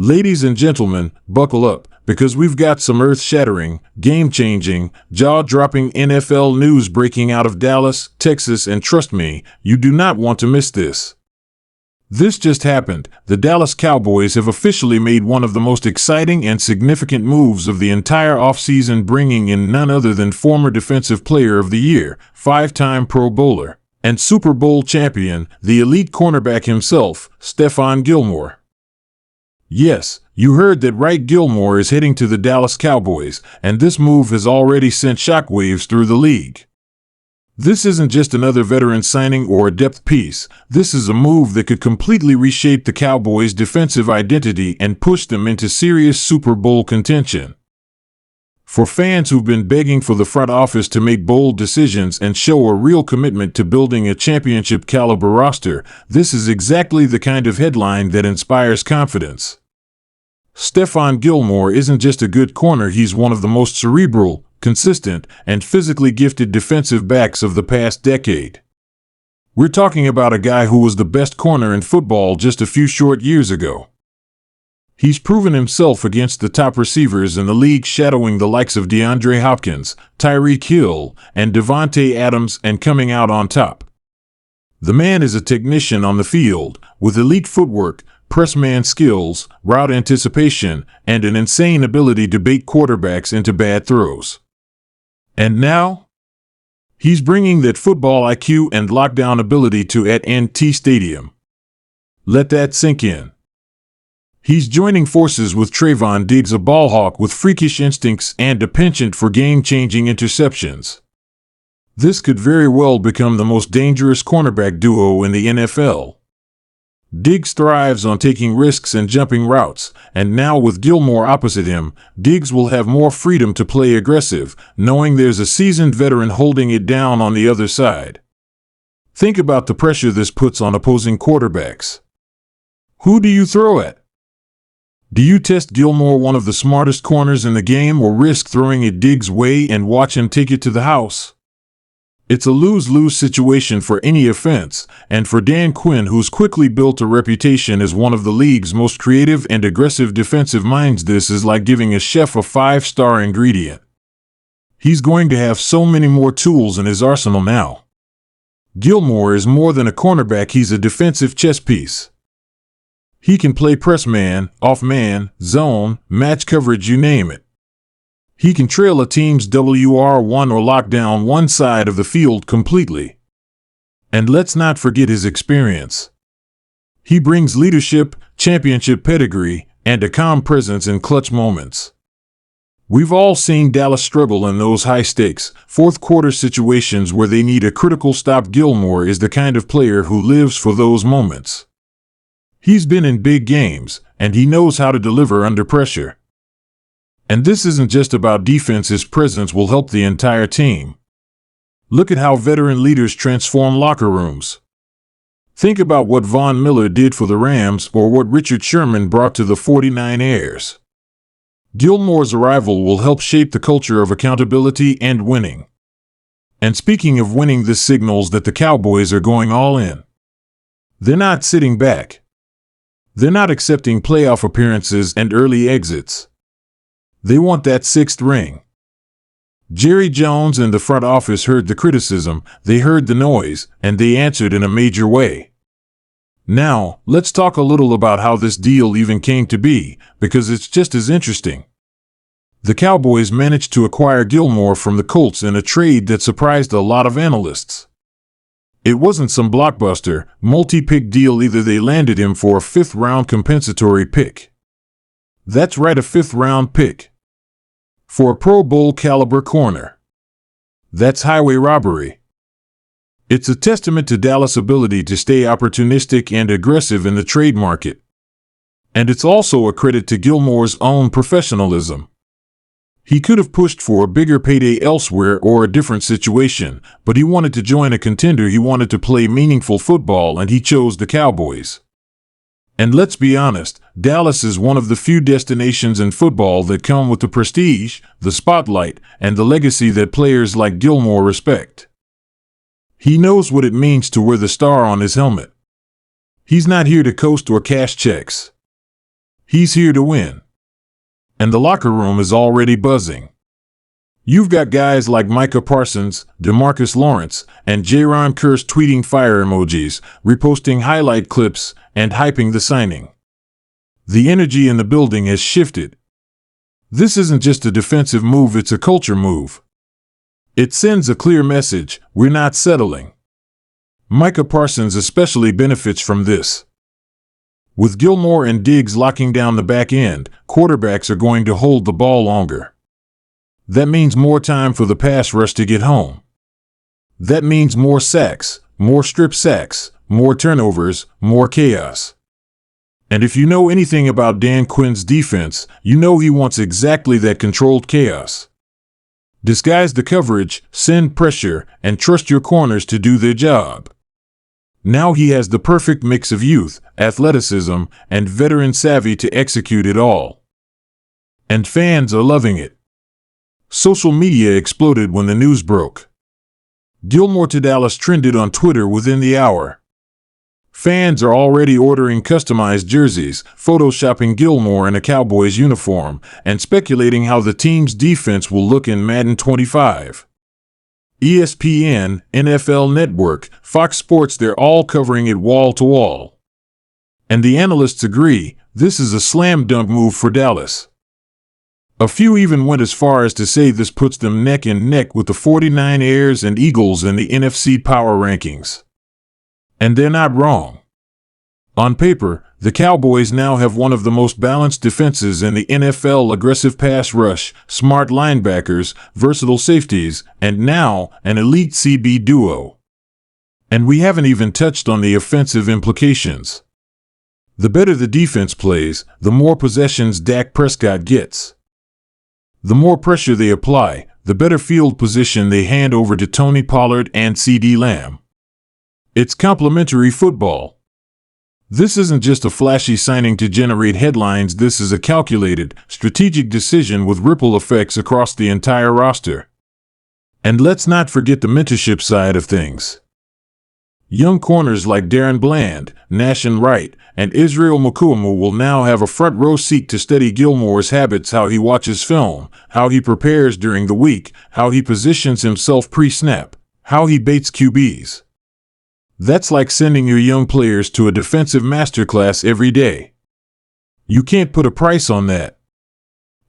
Ladies and gentlemen, buckle up, because we've got some earth-shattering, game-changing, jaw-dropping NFL news breaking out of Dallas, Texas, and trust me, you do not want to miss this. This just happened. The Dallas Cowboys have officially made one of the most exciting and significant moves of the entire offseason, bringing in none other than former Defensive Player of the Year, 5-time Pro Bowler, and Super Bowl champion, the elite cornerback himself, Stephon Gilmore. Yes, you heard that right. Gilmore is heading to the Dallas Cowboys, and this move has already sent shockwaves through the league. This isn't just another veteran signing or a depth piece. This is a move that could completely reshape the Cowboys' defensive identity and push them into serious Super Bowl contention. For fans who've been begging for the front office to make bold decisions and show a real commitment to building a championship-caliber roster, this is exactly the kind of headline that inspires confidence. Stephon Gilmore isn't just a good corner, he's one of the most cerebral, consistent, and physically gifted defensive backs of the past decade. We're talking about a guy who was the best corner in football just a few short years ago. He's proven himself against the top receivers in the league, shadowing the likes of DeAndre Hopkins, Tyreek Hill, and Devontae Adams, and coming out on top. The man is a technician on the field, with elite footwork, press-man skills, route anticipation, and an insane ability to bait quarterbacks into bad throws. And now, he's bringing that football IQ and lockdown ability to at-NT Stadium. Let that sink in. He's joining forces with Trevon, a ballhawk with freakish instincts and a penchant for game-changing interceptions. This could very well become the most dangerous cornerback duo in the NFL. Diggs thrives on taking risks and jumping routes, and now with Gilmore opposite him, Diggs will have more freedom to play aggressive, knowing there's a seasoned veteran holding it down on the other side. Think about the pressure this puts on opposing quarterbacks. Who do you throw at? Do you test Gilmore, one of the smartest corners in the game, or risk throwing it Diggs' way and watch him take it to the house? It's a lose-lose situation for any offense, and for Dan Quinn, who's quickly built a reputation as one of the league's most creative and aggressive defensive minds, this is like giving a chef a 5-star ingredient. He's going to have so many more tools in his arsenal now. Gilmore is more than a cornerback, he's a defensive chess piece. He can play press man, off man, zone, match coverage, you name it. He can trail a team's WR1 or lock down one side of the field completely. And let's not forget his experience. He brings leadership, championship pedigree, and a calm presence in clutch moments. We've all seen Dallas struggle in those high-stakes, fourth-quarter situations where they need a critical stop. Gilmore is the kind of player who lives for those moments. He's been in big games, and he knows how to deliver under pressure. And this isn't just about defense, his presence will help the entire team. Look at how veteran leaders transform locker rooms. Think about what Von Miller did for the Rams, or what Richard Sherman brought to the 49ers. Gilmore's arrival will help shape the culture of accountability and winning. And speaking of winning, this signals that the Cowboys are going all in. They're not sitting back. They're not accepting playoff appearances and early exits. They want that 6th ring. Jerry Jones and the front office heard the criticism, they heard the noise, and they answered in a major way. Now, let's talk a little about how this deal even came to be, because it's just as interesting. The Cowboys managed to acquire Gilmore from the Colts in a trade that surprised a lot of analysts. It wasn't some blockbuster, multi-pick deal either. They landed him for a 5th-round compensatory pick. That's right, a 5th-round pick. For a Pro Bowl caliber corner. That's highway robbery. It's a testament to Dallas' ability to stay opportunistic and aggressive in the trade market. And it's also a credit to Gilmore's own professionalism. He could have pushed for a bigger payday elsewhere or a different situation, but he wanted to join a contender. He wanted to play meaningful football, and he chose the Cowboys. And let's be honest, Dallas is one of the few destinations in football that come with the prestige, the spotlight, and the legacy that players like Gilmore respect. He knows what it means to wear the star on his helmet. He's not here to coast or cash checks. He's here to win. And the locker room is already buzzing. You've got guys like Micah Parsons, DeMarcus Lawrence, and Jaron Kearse tweeting fire emojis, reposting highlight clips, and hyping the signing. The energy in the building has shifted. This isn't just a defensive move, it's a culture move. It sends a clear message: we're not settling. Micah Parsons especially benefits from this. With Gilmore and Diggs locking down the back end, quarterbacks are going to hold the ball longer. That means more time for the pass rush to get home. That means more sacks, more strip sacks, more turnovers, more chaos. And if you know anything about Dan Quinn's defense, you know he wants exactly that: controlled chaos. Disguise the coverage, send pressure, and trust your corners to do their job. Now he has the perfect mix of youth, athleticism, and veteran savvy to execute it all. And fans are loving it. Social media exploded when the news broke. Gilmore to Dallas trended on Twitter within the hour. Fans are already ordering customized jerseys, photoshopping Gilmore in a Cowboys uniform, and speculating how the team's defense will look in Madden 25. ESPN, NFL Network, Fox Sports, they're all covering it wall to wall. And the analysts agree, this is a slam dunk move for Dallas. A few even went as far as to say this puts them neck and neck with the 49ers and Eagles in the NFC power rankings. And they're not wrong. On paper, the Cowboys now have one of the most balanced defenses in the NFL: aggressive pass rush, smart linebackers, versatile safeties, and now an elite CB duo. And we haven't even touched on the offensive implications. The better the defense plays, the more possessions Dak Prescott gets. The more pressure they apply, the better field position they hand over to Tony Pollard and CeeDee Lamb. It's complementary football. This isn't just a flashy signing to generate headlines, this is a calculated, strategic decision with ripple effects across the entire roster. And let's not forget the mentorship side of things. Young corners like Darren Bland, Nashan Wright, and Israel Mukuamu will now have a front row seat to study Gilmore's habits: how he watches film, how he prepares during the week, how he positions himself pre-snap, how he baits QBs. That's like sending your young players to a defensive masterclass every day. You can't put a price on that.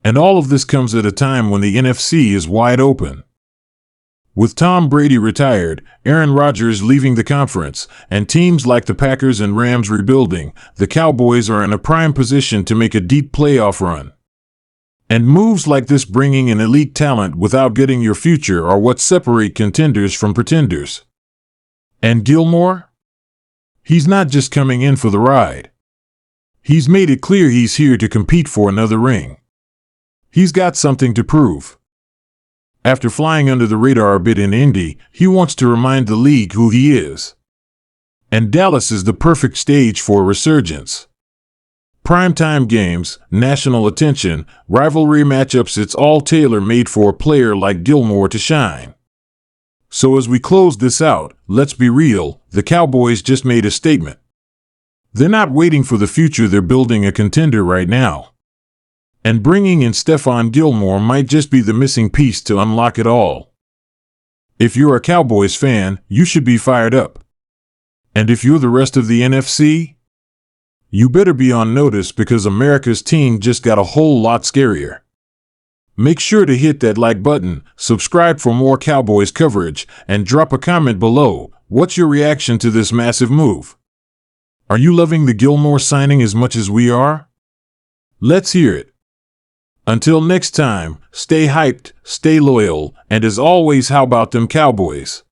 And all of this comes at a time when the NFC is wide open. With Tom Brady retired, Aaron Rodgers leaving the conference, and teams like the Packers and Rams rebuilding, the Cowboys are in a prime position to make a deep playoff run. And moves like this, bringing in elite talent without getting your future, are what separate contenders from pretenders. And Gilmore? He's not just coming in for the ride. He's made it clear he's here to compete for another ring. He's got something to prove. After flying under the radar a bit in Indy, he wants to remind the league who he is. And Dallas is the perfect stage for a resurgence. Primetime games, national attention, rivalry matchups, it's all tailor-made for a player like Gilmore to shine. So as we close this out, let's be real, the Cowboys just made a statement. They're not waiting for the future, they're building a contender right now. And bringing in Stephon Gilmore might just be the missing piece to unlock it all. If you're a Cowboys fan, you should be fired up. And if you're the rest of the NFC, you better be on notice, because America's team just got a whole lot scarier. Make sure to hit that like button, subscribe for more Cowboys coverage, and drop a comment below. What's your reaction to this massive move? Are you loving the Gilmore signing as much as we are? Let's hear it. Until next time, stay hyped, stay loyal, and as always, how about them Cowboys?